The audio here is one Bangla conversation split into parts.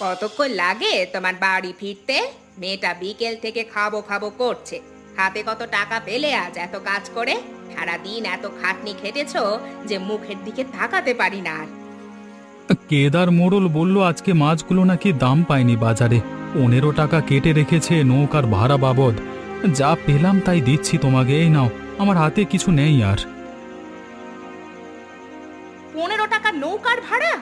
কতক্ষণ লাগে তোমার বাড়ি ফিরতে? মেয়েটা বিকেল থেকে খাবো খাবো করছে। হাতে কত টাকা পেলে আজ এত কাজ করে? সারাদিন এত খাটনি খেটেছো যে মুখের দিকে তাকাতে পারি না আর। কেদার মোড়ল বলল আজকে মাছগুলো নাকি দাম পায়নি বাজারে। 15 টাকা কেটে রেখেছে নৌকার ভাড়া বাবদ। যা পেলাম তাই দিচ্ছি তোমাকে, এই নাও। আমার হাতে কিছু নেই আর। 15 টাকা নৌকার ভাড়া?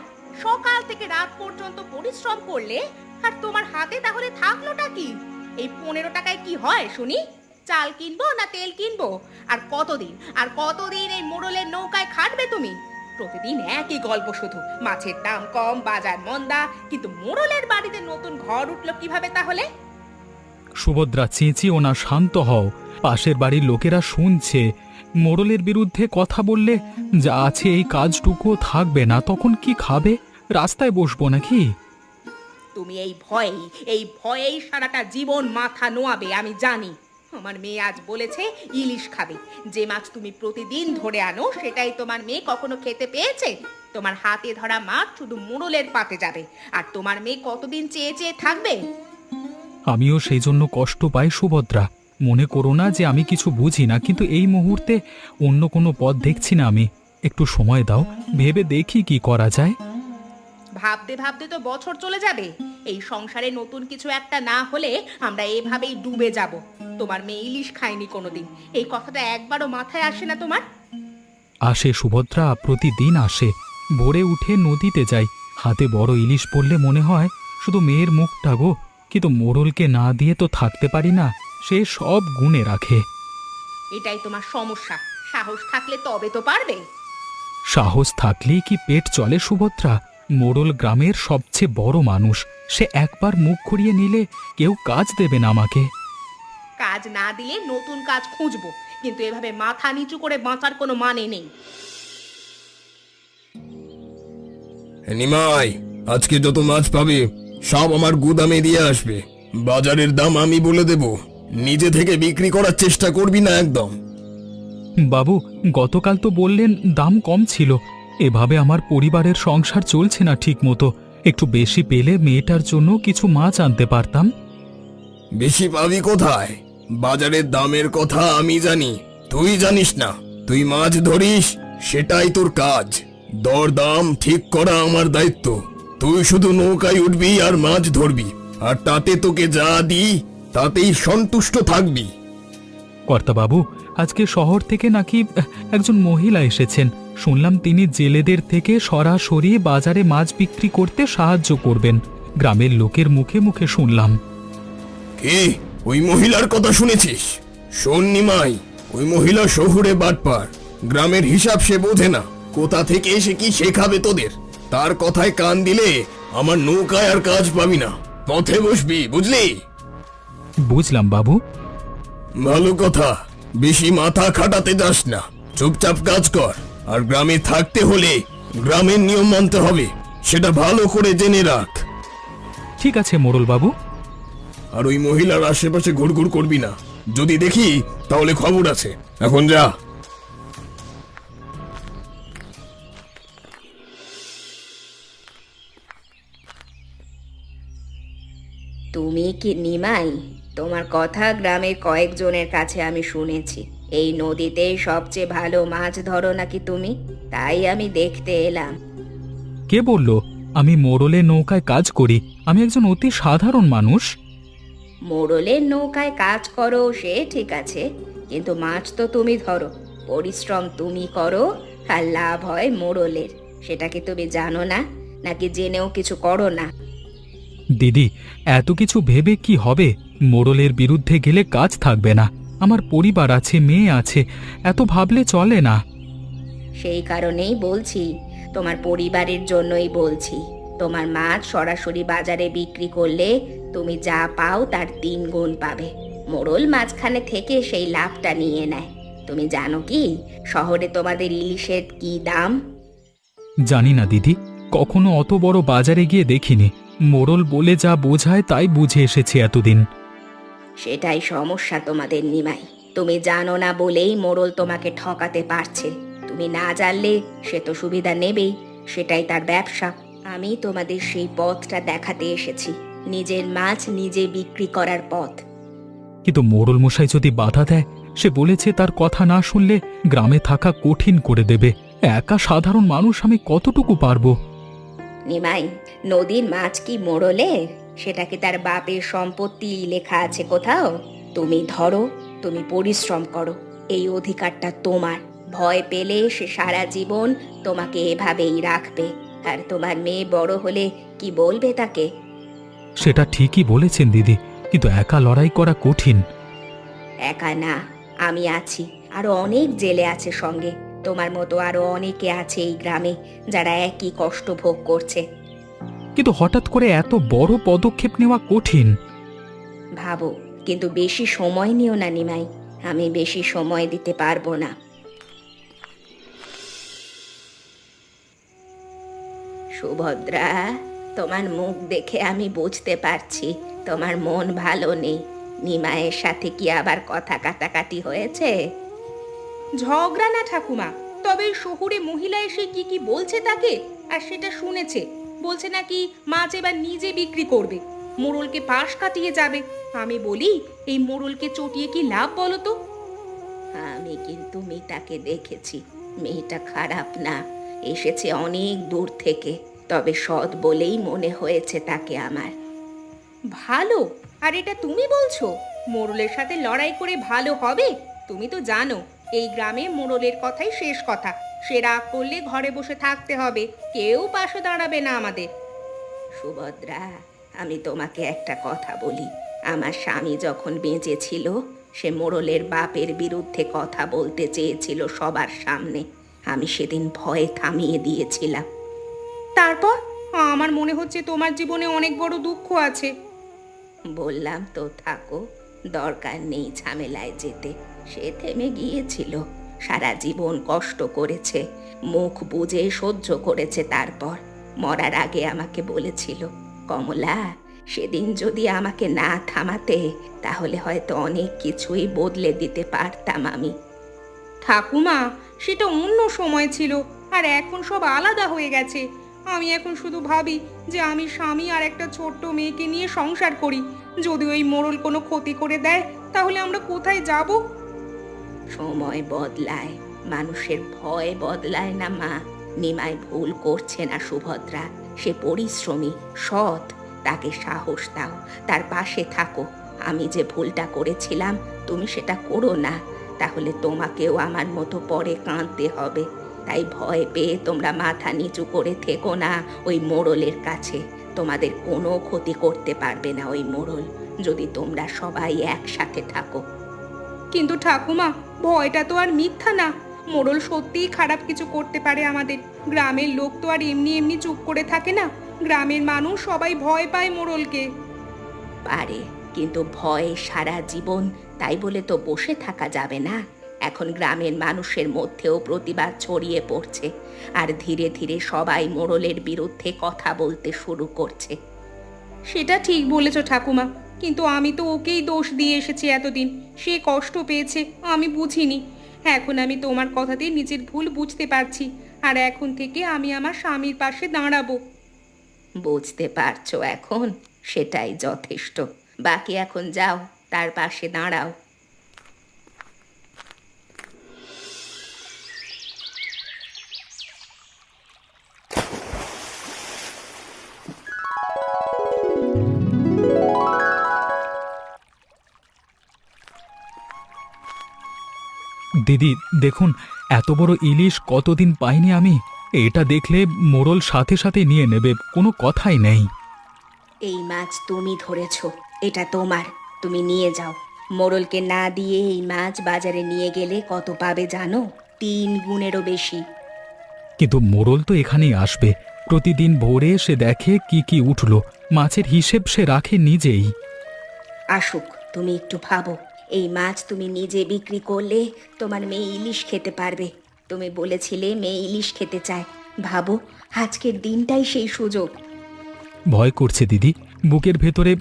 সকাল থেকে রাত পর্যন্ত পরিশ্রম করলে আর তোমার হাতে তাহলে থাকলোটা কি? এই 15 টাকায় কি হয় শুনি? চাল কিনবো না তেল কিনবো? আর কতদিন এই মোড়লের নৌকায় খাটবে তুমি? প্রতিদিন একই গল্প শুধু, মাছের দাম কম, বাজার মন্দা, কিন্তু মোড়লের বাড়িতে নতুন ঘর উঠলো কিভাবে তাহলে? সুভদ্রা, চেঁচিও না, শান্ত হও। পাশের বাড়ির লোকেরা শুনছে। মোড়লের বিরুদ্ধে কথা বললে যা আছে এই কাজটুকু থাকবে না, তখন কি খাবে? রাস্তায় বসবো নাকি? তুমি এই ভয়েই সারাটা জীবন মাথা নোয়াবে আমি জানি। আমার মেয়ে আজ বলেছে ইলিশ খাবে। যে মাছ তুমি প্রতিদিন ধরে আনো সেটাই তোমার মেয়ে কখনো খেতে পেয়েছে? তোমার হাতে ধরা মাছ শুধু মোড়লের পাতে যাবে, আর তোমার মেয়ে কতদিন চেয়ে চেয়ে থাকবে? আমিও সেই জন্য কষ্ট পাই সুভদ্রা। মনে করো না যে আমি কিছু বুঝি না, কিন্তু এই মুহূর্তে অন্য কোনো পথ দেখছি না আমি। একটু সময় দাও, ভেবে দেখি কি করা যায়। ভাবতে ভাবতে তো বছর চলে যাবে। এই সংসারে নতুন কিছু একটা না হলে আমরা এভাবেই ডুবে যাব। তোমার মেয়ে ইলিশ খায়নি কোনোদিন, এই কথাটা একবারও মাথায় আসে না তোমার? আসে সুভদ্রা, প্রতিদিন আসে। ভোরে উঠে নদীতে যাই, হাতে বড় ইলিশ পড়লে মনে হয় শুধু মেয়ের মুখটা গো। কিন্তু মোড়লকে না দিয়ে তো থাকতে পারি না, সে সব গুণে রাখে। এটাই তোমার সমস্যা। সাহস থাকলে তবে তো পারবে। সাহস থাকলেই কি পেট চলে সুভদ্রা? মোড়ল গ্রামের সবচেয়ে বড় মানুষ, সে একবার মুখ ঘুরিয়ে নিলে কেউ কাজ দেবে না আমাকে। কাজ না দিলে নতুন কাজ খুঁজবো, কিন্তু এভাবে মাথা নিচু করে বাঁচার কোনো মানে নেই। নিমাই, আজকে যত মাছ পাবে সব আমার গুদামে দিয়ে আসবে। বাজারের দাম আমি বলে দেব, নিজে থেকে বিক্রি করার চেষ্টা করবি না একদম। বাবু, গতকাল তো বললেন দাম কম ছিল। এভাবে আমার পরিবারের সংসার চলছে না ঠিক মতো। একটু বেশি পেলে মেয়েটার জন্য কিছু মাছ আনতে পারতাম। বেশি পাবি কোথায়? বাজারের দামের কথা আমি জানি, তুই জানিস না। তুই মাছ ধরিস, সেটাই তোর কাজ। দর দাম ঠিক করা আমার দায়িত্ব। তুই শুধু নৌকায় উঠবি আর মাছ ধরবি, আর তাতে তোকে যা দিই তাতেই সন্তুষ্ট থাকবি। কর্তাবাবু, আজকে শহর থেকে নাকি একজন মহিলা এসেছেন। শুনলাম তিনি জেলেদের থেকে সরাসরি বাজারে মাছ বিক্রি করতে সাহায্য করবেন। গ্রামের লোকের মুখে মুখে শুনলাম। কে? ওই মহিলার কথা শুনেছিস? শোন নিমাই, ওই মহিলা শহুরে বাটপার, গ্রামের হিসাব সে বোঝে না। কোথা থেকে এসে কি শেখাবে তোদের? তার কথায় কান দিলে আমার নৌকায় আর কাজ পাবি না, পথে বসবি, বুঝলি? বুঝলাম বাবু। ভালো কথা, বেশি মাথা খাটাতে যাস না, চুপচাপ কাজ কর। আর গ্রামে থাকতে হলে গ্রামের নিয়ম মানতে হবে, সেটা ভালো করে জেনে রাখ। ঠিক আছে মোড়ল বাবু। আর ওই মহিলার আশেপাশে ঘুরঘুর করবি না, যদি দেখি তাহলে খবর আছে। এখন যা। তুমি কি নিমাই? তোমার কথা গ্রামের কয়েকজনের কাছে আমি শুনেছি। এই নদীতেই সবচেয়ে ভালো মাছ ধরো নাকি তুমি? তাই আমি দেখতে এলাম। কে বলল? আমি মোড়লের নৌকায় কাজ করি। আমি একজন অতি সাধারণ মানুষ। মোড়লের নৌকায় কাজ করো সে ঠিক আছে, কিন্তু মাছ তো তুমি ধরো, পরিশ্রম তুমি করো, আর লাভ হয় মোড়লের। সেটা কি তুমি জানো না? নাকি জেনেও কিছু করো না? দিদি, এত কিছু ভেবে কি হবে? মোড়লের বিরুদ্ধে গেলে কাজ থাকবে না। আমার পরিবার আছে, মেয়ে আছে, এত ভাবলে চলে না। সেই কারণেই বলছি, তোমার পরিবারের জন্যই বলছি। তোমার মাছ সরাসরি বাজারে বিক্রি করলে তুমি যা পাও তার 3 গুণ পাবে। মোড়ল মাঝখানে থেকে সেই লাভটা নিয়ে নেয়। তুমি জানো কি শহরে তোমাদের ইলিশের কি দাম? জানি না দিদি, কখনো অত বড় বাজারে গিয়ে দেখিনি। মোড়ল বলে যা বোঝায় তাই বুঝে এসেছি এতদিন। সেটাই সমস্যা তোমাদের নিমাই। তুমি জানো না বলেই মোড়ল তোমাকে ঠকাতে পারছে। তুমি না জানলে সে তো সুবিধা নেবেই, সেটাই তার ব্যবসা। আমি তোমাদের সেই পথটা দেখাতে এসেছি, নিজের মাছ নিজে বিক্রি করার পথ। কিন্তু মোড়ল মশাই যদি বাধা দেয়, সে বলেছে তার কথা না শুনলে গ্রামে থাকা কঠিন করে দেবে। একা সাধারণ মানুষ আমি কতটুকু পারবো? নিমাই, নদীর মাছ কি মোড়লের? সেটা কি তার বাপের সম্পত্তি লেখা আছে কোথাও? তুমি ধরো, তুমি পরিশ্রম করো, এই অধিকারটা তোমার। ভয় পেলে সে সারা জীবন তোমাকে এভাবেই রাখবে। আর তোমার মেয়ে বড় হলে কি বলবে তাকে? সেটা ঠিকই বলেছেন দিদি, কিন্তু একা লড়াই করা কঠিন। একা না, আমি আছি, আরো অনেক জেলে আছে সঙ্গে। তোমার মতো আরো অনেকে আছে এই গ্রামে যারা একই কষ্ট ভোগ করছে। কিন্তু হঠাৎ করে এত বড় পদক্ষেপ নেওয়া কঠিন। ভাবো, কিন্তু বেশি সময় নিও না নিমাই, আমি বেশি সময় দিতে পারবো না। সুভদ্রা, তোমার মুখ দেখে আমি বুঝতে পারছি তোমার মন ভালো নেই। নিমাইয়ের সাথে কি আবার কথা কাটাকাটি হয়েছে? ঝগড়া না ঠাকুমা, তবে শহুরে মহিলা এসে কি কি বলছে তাকে, আর সেটা শুনেছে। বলছে নাকি মাছ এবার নিজে বিক্রি করবে, মোড়লকে পাশ কাটিয়ে যাবে। আমি বলি, এই মোড়লকে চটিয়ে কি লাভ বলো তো? আমি কিন্তু মিতাকে দেখেছি, মেয়েটা খারাপ না, এসেছে অনেক দূর থেকে, তবে সৎ বলেই মনে হয়েছে তাকে আমার। ভালো? আর এটা তুমি বলছো? মোড়লের সাথে লড়াই করে ভালো হবে? তুমি তো জানো এই গ্রামে মোড়লের কথাই শেষ কথা। সে রাগ করলে ঘরে বসে থাকতে হবে, কেউ পাশে দাঁড়াবে না আমাদের। সুভদ্রা, আমি তোমাকে একটা কথা বলি। আমার স্বামী যখন বেঁচে ছিল, সে মোড়লের বাপের বিরুদ্ধে কথা বলতে চেয়েছিল সবার সামনে। আমি সেদিন ভয়ে থামিয়ে দিয়েছিলাম। তারপর আমার মনে হচ্ছে তোমার জীবনে অনেক বড় দুঃখ আছে। বললাম তো থাকো, দরকার নেই ঝামেলায় যেতে। সে থেমে গিয়েছিল, সারা জীবন কষ্ট করেছে, মুখ বুজে সহ্য করেছে। তারপর মরার আগে আমাকে বলেছিল, কমলা, সেদিন যদি আমাকে না থামাতে, তাহলে হয়তো অনেক কিছুই বদলে দিতে পারতাম আমি। ঠাকুমা, সেটা অন্য সময় ছিল, আর এখন সব আলাদা হয়ে গেছে। আমি এখন শুধু ভাবি যে আমি স্বামী আর একটা ছোট্ট মেয়েকে নিয়ে সংসার করি। যদি ওই মোড়ল কোনো ক্ষতি করে দেয়, তাহলে আমরা কোথায় যাব? সময় বদলায়, মানুষের ভয় বদলায় না মা। নিমাই ভুল করছে না সুভদ্রা, সে পরিশ্রমী, সৎ। তাকে সাহস দাও, তার পাশে থাকো। আমি যে ভুলটা করেছিলাম তুমি সেটা করো না, তাহলে তোমাকেও আমার মতো পরে কাঁদতে হবে। তাই ভয় পেয়ে তোমরা মাথা নিচু করে থেকো না ওই মোড়লের কাছে। তোমাদের কোনো ক্ষতি করতে পারবে না ওই মোড়ল, যদি তোমরা সবাই একসাথে থাকো। কিন্তু ঠাকুমা, ভয়টা তো আর মিথ্যা না। মোড়ল সত্যিই খারাপ কিছু করতে পারে আমাদের। গ্রামের লোক তো আর এমনি এমনি চুপ করে থাকে না। গ্রামের মানুষ সবাই ভয় পায় মোড়লকে। পারে, কিন্তু ভয় সারা জীবন, তাই বলে তো বসে থাকা যাবে না। এখন গ্রামের মানুষের মধ্যেও প্রতিবাদ ছড়িয়ে পড়ছে, আর ধীরে ধীরে সবাই মোড়লের বিরুদ্ধে কথা বলতে শুরু করছে। সেটা ঠিক বলেছ ঠাকুমা, কিন্তু আমি তো ওকেই দোষ দিয়ে এসেছি এতদিন। সে কষ্ট পেয়েছে, আমি বুঝিনি। এখন আমি তোমার কথাতে নিজের ভুল বুঝতে পারছি, আর এখন থেকে আমি আমার স্বামীর পাশে দাঁড়াবো। বুঝতে পারছো এখন? সেটাই যথেষ্ট। বাকি এখন যাও, তার পাশে দাঁড়াও। দিদি দেখুন, এত বড় ইলিশ কতদিন পাইনি আমি। এটা দেখলে মোড়ল সাথে সাথে নিয়ে নেবে, কোনো কথাই নেই। এই মাছ তুমি ধরেছ, এটা তোমার, তুমি নিয়ে যাও। মোড়লকে না দিয়ে এই মাছ বাজারে নিয়ে গেলে কত পাবে জানো? 3 গুণেরও বেশি। কিন্তু মোড়ল তো এখানেই আসবে, প্রতিদিন ভোরে সে দেখে কি কি উঠলো, মাছের হিসেব সে রাখে নিজেই। আসুক, তুমি একটু ভাবো। এই মাছ তুমি নিজে বিক্রি করলে তোমার মেয়ে ইলিশ খেতে পারবে। তুমি বলেছিলে মেয়ে ইলিশ খেতে চায়। ভাবো, আজকের দিনটাই সেই সুযোগ। ভয় করছে দিদি, বুকের ভেতরে।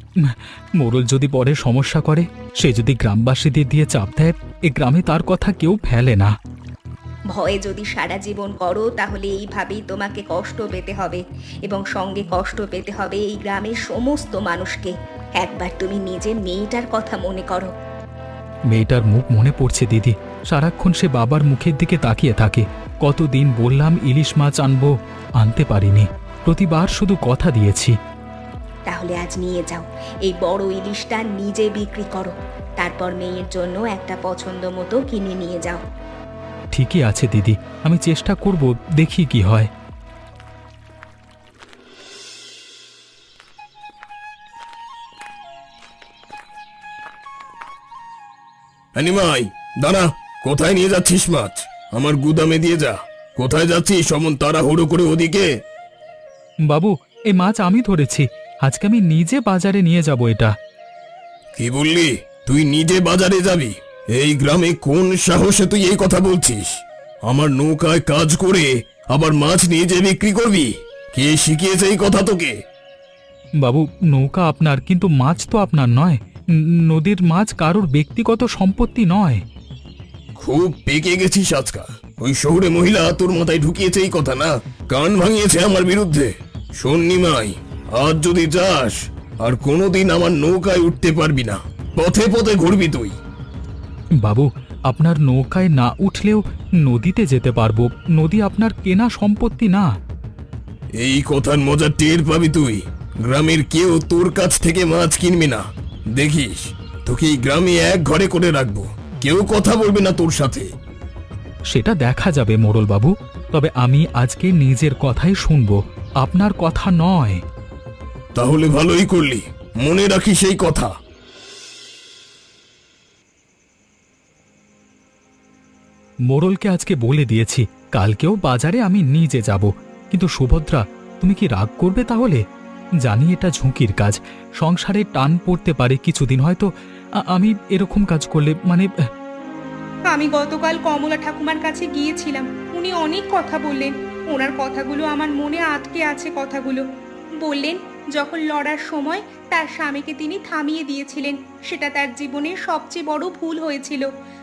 মোড়ল যদি পরে সমস্যা করে, সে যদি গ্রামবাসীদের দিয়ে চাপ দেয়, এ গ্রামে তার কথা কেউ ফেলে না। ভয়ে যদি সারা জীবন করো তাহলে এইভাবেই তোমাকে কষ্ট পেতে হবে, এবং সঙ্গে কষ্ট পেতে হবে এই গ্রামের সমস্ত মানুষকে। একবার তুমি নিজের মেয়েটার কথা মনে করো। মেয়েটার মুখ মনে পড়ছে দিদি, সারাক্ষণ সে বাবার মুখের দিকে তাকিয়ে থাকে। কতদিন বললাম ইলিশ মাছ আনবো, আনতে পারিনি, প্রতিবার শুধু কথা দিয়েছি। তাহলে আজ নিয়ে যাও, এই বড় ইলিশটা নিজে বিক্রি করো, তারপর মেয়ের জন্য একটা পছন্দ মতো কিনে নিয়ে যাও। ঠিকই আছে দিদি, আমি চেষ্টা করব, দেখি কি হয়। নিমাই, দাঁড়া, কোথায় নিয়ে যাচ্ছিস মাছ? আমার গুদামে দিয়ে যা। কোথায় যাচ্ছিস অমন তাড়াহুড়ো করে ওদিকে? বাবু, এই মাছ আমি ধরেছি, আজকে আমি নিজে বাজারে নিয়ে যাব। এটা কি বললি? তুই নিজে বাজারে যাবি? এই গ্রামে কোন সাহসে তুই এই কথা বলছিস? আমার নৌকায় কাজ করে আবার মাছ নিজে বিক্রি করবি? কে শিখিয়েছে এই কথা তোকে? বাবু, নৌকা আপনার, কিন্তু মাছ তো আপনার নয়। নদীর মাছ কারোর ব্যক্তিগত সম্পত্তি নয়। খুব পেকে গেছিস আজকাল। ওই শহুরে মহিলা তোর মাথায় ঢুকিয়েছে এই কথা না? কান ভাঙিয়েছে আমার বিরুদ্ধে। শোন নিমাই, আজ যদি যাস আর কোনোদিন আমার নৌকায় উঠতে পারবি না, পথে পথে ঘুরবি তুই। বাবু, আপনার নৌকায় না উঠলেও নদীতে যেতে পারবো। নদী আপনার কেনা সম্পত্তি না। এই কথার মজা টের পাবি তুই। গ্রামের কেউ তোর কাছ থেকে মাছ কিনবে না। দেখিস, তোকে এই গ্রামে এক ঘরে করে রাখবো, কেউ কথা বলবে না তোর সাথে। সেটা দেখা যাবে মোড়ল বাবু, তবে আমি আজকে নিজের কথাই শুনবো, আপনার কথা নয়। তাহলে ভালোই করলি, মনে রাখিস এই কথা। মোড়লকে আজকে বলে দিয়েছি কালকেও বাজারে আমি নিজে যাব। কিন্তু সুভদ্রা, তুমি কি রাগ করবে তাহলে? জানি এটা ঝুঁকির কাজ, সংসারে টান পড়তে পারে কিছুদিন, হয়তো আমি এরকম কাজ করলে আমি গতকাল কমলা ঠাকুমার কাছে গিয়েছিলাম, উনি অনেক কথা বললেন। ওনার কথাগুলো আমার মনে আটকে আছে। কথাগুলো বললেন যখন লড়ার সময় তার স্বামীকে তিনি থামিয়ে দিয়েছিলেন, সেটা তার জীবনের সবচেয়ে বড় ভুল হয়েছিল।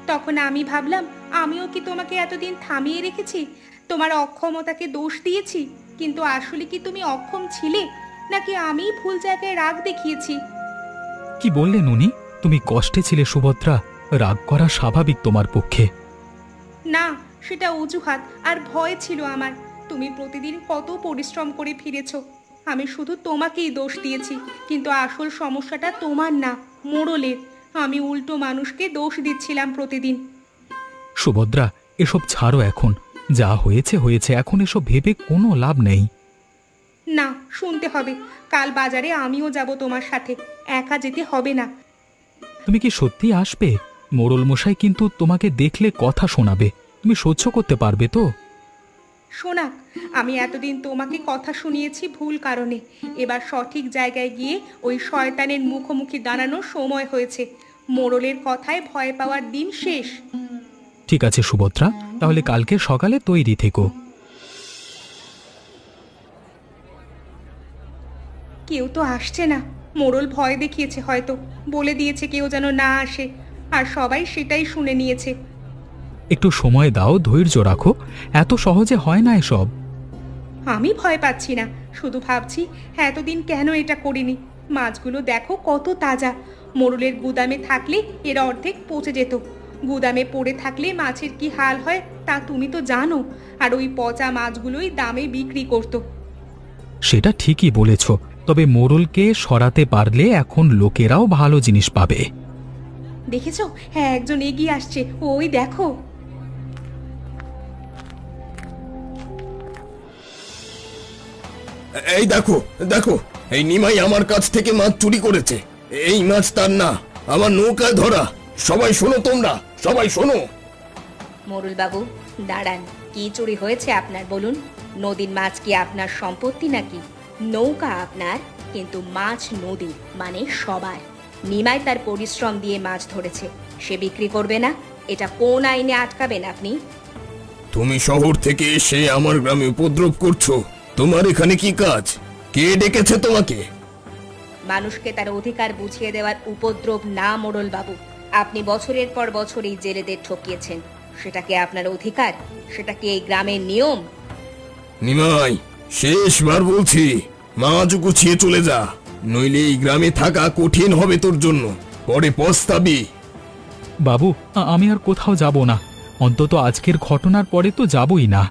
তখন আমি ভাবলাম, আমিও কি তোমাকে এতদিন থামিয়ে রেখেছি, তোমার অক্ষমতাকে দোষ দিয়েছি? কিন্তু আসলে কি তুমি অক্ষম ছিলে, নাকি আমি ভুল জায়গায় রাগ দেখিয়েছি? কি বললেন উনি? তুমি কষ্টে ছিলে সুভদ্রা, রাগ করা স্বাভাবিক তোমার পক্ষে। না, সেটা অজুহাত আর ভয় ছিল আমার। তুমি প্রতিদিন কত পরিশ্রম করে ফিরেছো, আমি শুধু তোমাকেই দোষ দিয়েছি। কিন্তু আসল সমস্যাটা তোমার না, মোড়লের। আমি উল্টো মানুষকে দোষ দিচ্ছিলাম প্রতিদিন। সুভদ্রা, এসব ছাড়ো এখন, যা হয়েছে হয়েছে, এখন এসব ভেবে কোনো লাভ নেই। না, শুনতে হবে। কাল বাজারে আমিও যাব তোমার সাথে, একা যেতে হবে না। তুমি কি সত্যি আসবে? মোড়ল মশাই কিন্তু তোমাকে দেখলে কথা শোনাবে, তুমি সহ্য করতে পারবে তো? শোনা, আমি এতদিন তোমাকে কথা শুনিয়েছি ভুল কারণে। এবার সঠিক জায়গায় গিয়ে ওই শয়তানের মুখোমুখি দাঁড়ানোর সময় হয়েছে। মোড়লের কথায় ভয় পাওয়ার দিন শেষ। ঠিক আছে সুভদ্রা, তাহলে কালকে সকালে তৈরি থেকো। কেউ তো আসছে না। মোড়ল ভয় দেখিয়েছে, হয়তো বলে দিয়েছে কেউ যেন না আসে, আর সবাই সেটাই শুনে নিয়েছে। একটু সময় দাও, ধৈর্য রাখো, এত সহজে হয় না এসব। আমি ভয় পাচ্ছি না, শুধু ভাবছি এতদিন কেন এটা করিনি। মাছগুলো দেখো কত তাজা। মোড়লের গুদামে থাকলে এর অর্ধেক পচে যেত। গুদামে পড়ে থাকলে মাছের কি হাল হয় তা তুমি তো জানো। আর ওই পচা মাছগুলোই দামে বিক্রি করতো। সেটা ঠিকই বলেছ, তবে মোড়লকে সরাতে পারলে এখন লোকেরাও ভালো জিনিস পাবে। দেখেছো, হ্যাঁ, একজন এগিয়ে আসছে, ওই দেখো। এই দেখো দেখো, এই নিমাই আমার কাছ থেকে মাছ চুরি করেছে। এই মাছ তার না, আমার নৌকায় ধরা। সবাই শোনো, তোমরা সবাই শোনো। মোড়ল বাবু দাঁড়ান, কি চুরি হয়েছে আপনার বলুন? নদীর মাছ কি আপনার সম্পত্তি নাকি? নৌকা আপনার, কিন্তু মাছ নদীর, মানে সবার। নিমাই তার পরিশ্রম দিয়ে মাছ ধরেছে, সে বিক্রি করবে না? এটা কোন আইনে আটকাবেন আপনি? তুমি শহর থেকে এসে আমার গ্রামে উপদ্রব করছো। তোমার এখানে কি কাজ? কে ডেকেছে তোমাকে? মানুষকে তার অধিকার বুঝিয়ে দেওয়ার উপদ্রব না মোড়ল বাবু। আপনি বছরের পর বছর এই জেলেদের ঠকিয়েছেন, সেটা কি আপনার অধিকার? সেটা কি এই গ্রামের নিয়ম? নিমাই, শেষবার বলছি, মাছ গুছিয়ে চলে যা, নইলে এই গ্রামে থাকা কঠিন হবে তোর জন্য, পরে পস্তাবি। বাবু, আমি আর কোথাও যাব না, অন্তত আজকের ঘটনার পরে তো যাবই না।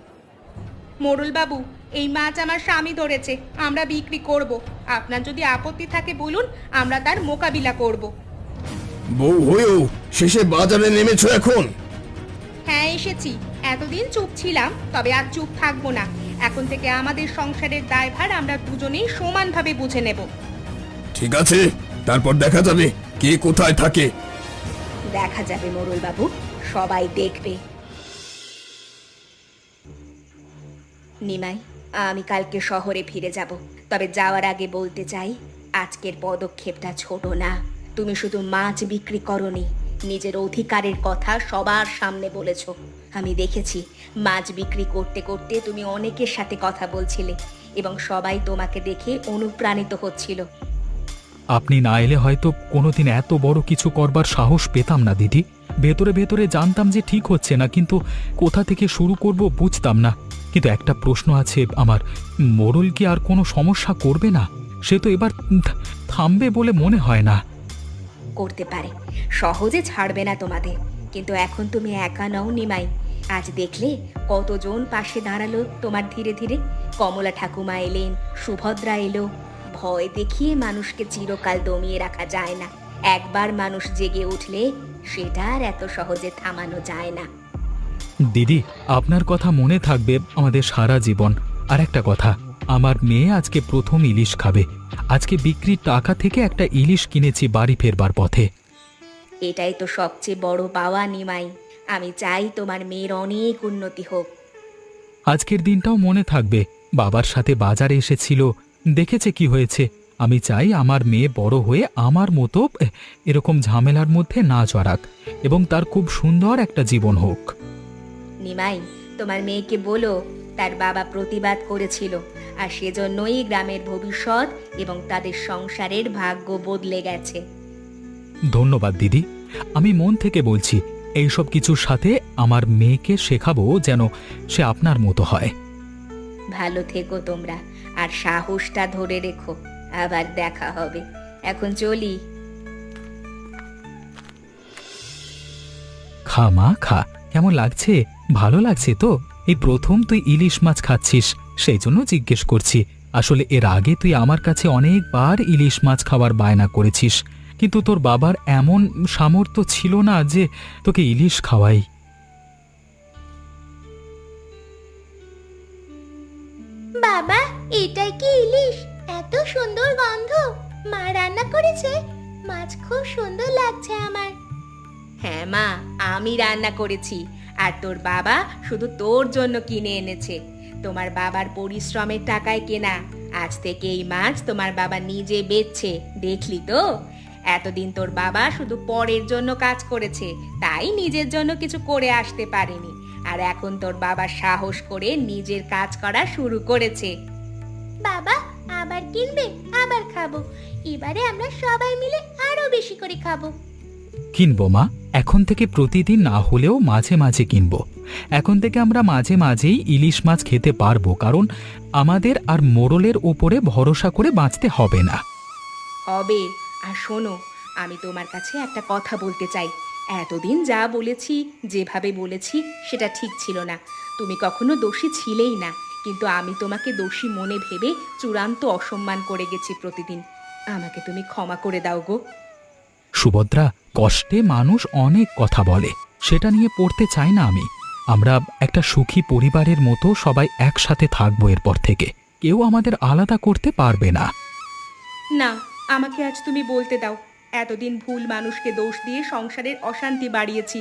মোড়ল বাবু, এই মাছ আমার স্বামী ধরেছে, আমরা বিক্রি করব। আপনার যদি আপত্তি থাকে বলুন, আমরা তার মোকাবিলা করব। বউ হয়েও শেষে বাজারে নেমেছো এখন? হ্যাঁ, এসেছি। এতদিন চুপ ছিলাম, তবে আর চুপ থাকবো না। এখন থেকে আমাদের সংসারের দায়ভার আমরা দুজনেই সমানভাবে বুঝে নেব। ঠিক আছে, তারপর দেখা যাবে কে কোথায় থাকে। দেখা যাবে মোড়ল বাবু, সবাই দেখবে। নিমাই, আমি কালকে শহরে ফিরে যাব, তবে যাওয়ার আগে বলতে চাই, আজকের পদক্ষেপটা ছোট না। তুমি শুধু মাছ বিক্রি করনি, নিজের অধিকারের কথা সবার সামনে বলেছ। আমি দেখেছি, মাছ বিক্রি করতে করতে তুমি অনেকের সাথে কথা বলছিলে এবং সবাই তোমাকে দেখে অনুপ্রাণিত হচ্ছিল। আপনি না এলে হয়তো কোনোদিন এত বড় কিছু করবার সাহস পেতাম না দিদি। ভেতরে ভেতরে জানতাম যে ঠিক হচ্ছে না, কিন্তু কোথা থেকে শুরু করব বুঝতাম না। কিন্তু একটা প্রশ্ন আছে আমার, মোড়ল কি আর কোনো সমস্যা করবে না? সে তো এবার থামবে বলে মনে হয় না। করতে পারে, সহজে ছাড়বে না তোমাদের, কিন্তু এখন তুমি একা নও নিমাই। আজ দেখলে কতজন পাশে দাঁড়ালো তোমার ধীরে ধীরে। কমলা ঠাকুমা এলেন, সুভদ্রা এলো। ভয় দেখিয়ে মানুষকে চিরকাল দমিয়ে রাখা যায় না। একবার মানুষ জেগে উঠলে সেটা আর এত সহজে থামানো যায় না। দিদি, আপনার কথা মনে থাকবে আমাদের সারা জীবন। আর একটা কথা, আমার মেয়ে আজকে প্রথম ইলিশ খাবে। আজকে বিক্রির টাকা থেকে একটা ইলিশ কিনেছি বাড়ি ফেরবার পথে। এটাই তো সবচেয়ে বড় পাওয়া নিমাই। আমি চাই তোমার মেয়ের অনেক উন্নতি হোক। আজকের দিনটাও মনে থাকবে, বাবার সাথে বাজারে এসেছিল, দেখেছে কি হয়েছে। আমি চাই আমার মেয়ে বড় হয়ে আমার মতো এরকম ঝামেলার মধ্যে না জড়াক এবং তার খুব সুন্দর একটা জীবন হোক। নিমাই, তোমার মেয়েকে বলো তার বাবা প্রতিবাদ করেছিল, আর সেজন্যই গ্রামের ভবিষ্যৎ এবং তাদের সংসারের ভাগ্য বদলে গেছে। ধন্যবাদ দিদি, আমি মন থেকে বলছি, এইসব কিছুর সাথে আমার মেয়েকে শেখাবো যেন সে আপনার মতো হয়। ভালো থেকো তোমরা, আর সাহসটা ধরে রেখো। আবার দেখা হবে। এখন চলি। খা মা, খা। কেমন লাগছে? ভালো লাগছে তো? এই প্রথম তুই ইলিশ মাছ খাচ্ছিস, সেই জন্য জিজ্ঞেস করছি। আসলে এর আগে তুই আমার কাছে অনেকবার ইলিশ মাছ খাওয়ার বায়না করেছিস, কিন্তু তোর বাবার এমন সামর্থ্য ছিল না যে তোকে ইলিশ খাওয়াই। বাবা, এটাই কি ইলিশ? এত সুন্দর গন্ধ। মা রান্না করেছে, মাছ খুব সুন্দর লাগছে আমার। হ্যাঁ মা, আমি রান্না করেছি, আর তোর বাবা শুধু তোর জন্য কিনে এনেছে। তোমার বাবার পরিশ্রমের টাকায় কেনা। আজ থেকে এই মাছ তোমার বাবা নিজে বেচছে, দেখলি তো? এতদিন তোর বাবা শুধু পরের জন্য কাজ করেছে, তাই নিজের জন্য কিছু করে আসতে পারেনি। আর এখন তোর বাবা সাহস করে নিজের কাজ করা শুরু করেছে। বাবা আবার কিনবে, আবার খাবো। এবারে আমরা সবাই মিলে আরো বেশি করে খাবো। কিনবো মা, এখন থেকে প্রতিদিন না হলেও মাঝে মাঝে কিনবো। এখন থেকে আমরা মাঝে মাঝেই ইলিশ মাছ খেতে পারবো, কারণ আমাদের আর মোড়লের উপরে ভরসা করে বাঁচতে হবে না। হবে। আর শোনো, আমি তোমার কাছে একটা কথা বলতে চাই। এতদিন যা বলেছি, যেভাবে বলেছি, সেটা ঠিক ছিল না। তুমি কখনো দোষী ছিলেই না, কিন্তু আমি তোমাকে দোষী মনে ভেবে চূড়ান্ত অসম্মান করে গেছি প্রতিদিন। আমাকে তুমি ক্ষমা করে দাও গো। সুভদ্রা, কষ্টে মানুষ অনেক কথা বলে, সেটা নিয়ে পড়তে চাই না আমি। আমরা একটা সুখী পরিবারের মতো সবাই একসাথে থাকবো এরপর থেকে, কেউ আমাদের আলাদা করতে পারবে না। না, আমাকে আজ তুমি বলতে দাও। এতদিন ভুল মানুষকে দোষ দিয়ে সংসারের অশান্তি বাড়িয়েছি।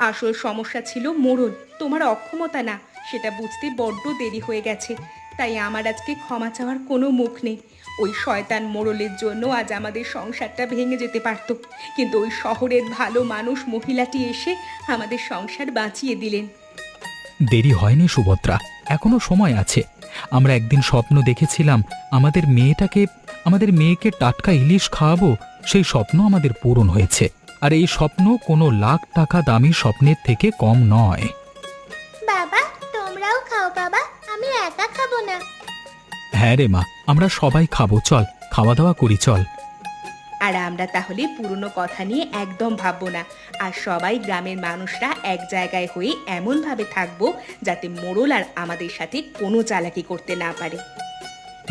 আসল সমস্যা ছিল মোড়ল, তোমার অক্ষমতা না। সেটা বুঝতে বড্ড দেরি হয়ে গেছে, তাই আমার আজকে ক্ষমা চাওয়ার কোনো মুখ নেই। ওই শয়তান মোড়লের জন্য আজ আমাদের সংসারটা ভেঙে যেতে পারত, কিন্তু ওই শহরের ভালো মানুষ মহিলাটি এসে আমাদের সংসার বাঁচিয়ে দিলেন। দেরি হয়নি সুভদ্রা, এখনো সময় আছে। আমরা একদিন স্বপ্ন দেখেছিলাম আমাদের মেয়েকে টাটকা ইলিশ খাওয়াবো, সেই স্বপ্ন আমাদের পূরণ হয়েছে। আর এই স্বপ্ন কোনো লাখ টাকা দামি স্বপ্নের থেকে কম নয়। বাবা তোমরাও খাও বাবা, আমি একা খাবো না। হ্যাঁ রে মা, আমরা সবাই খাবো, চল খাওয়া দাওয়া করি চল। আর আমরা তাহলে পুরনো কথা নিয়ে একদম ভাববো না, আর সবাই গ্রামের মানুষরা এক জায়গায় হয়ে এমন ভাবে থাকবো যাতে মোড়ল আর আমাদের সাথে কোনো চালাকি করতে না পারে।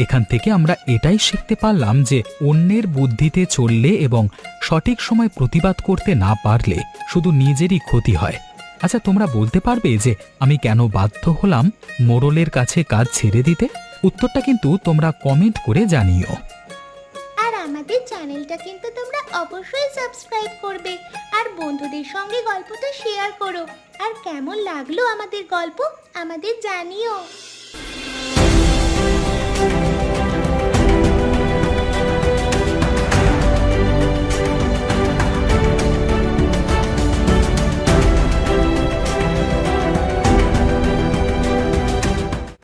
এখান থেকে আমরা এটাই শিখতে পারলাম যে অন্যের বুদ্ধিতে চললে এবং সঠিক সময় প্রতিবাদ করতে না পারলে শুধু নিজেরই ক্ষতি হয়। আচ্ছা, তোমরা বলতে পারবে যে আমি কেন বাধ্য হলাম মোড়লের কাছে কাজ ছেড়ে দিতে? উত্তরটা কিন্তু তোমরা কমেন্ট করে জানিও। আর আমাদের চ্যানেলটা কিন্তু তোমরা অবশ্যই সাবস্ক্রাইব করবে, আর বন্ধুদের সঙ্গে গল্পটা শেয়ার করো। আর কেমন লাগলো আমাদের গল্প আমাদের জানিও।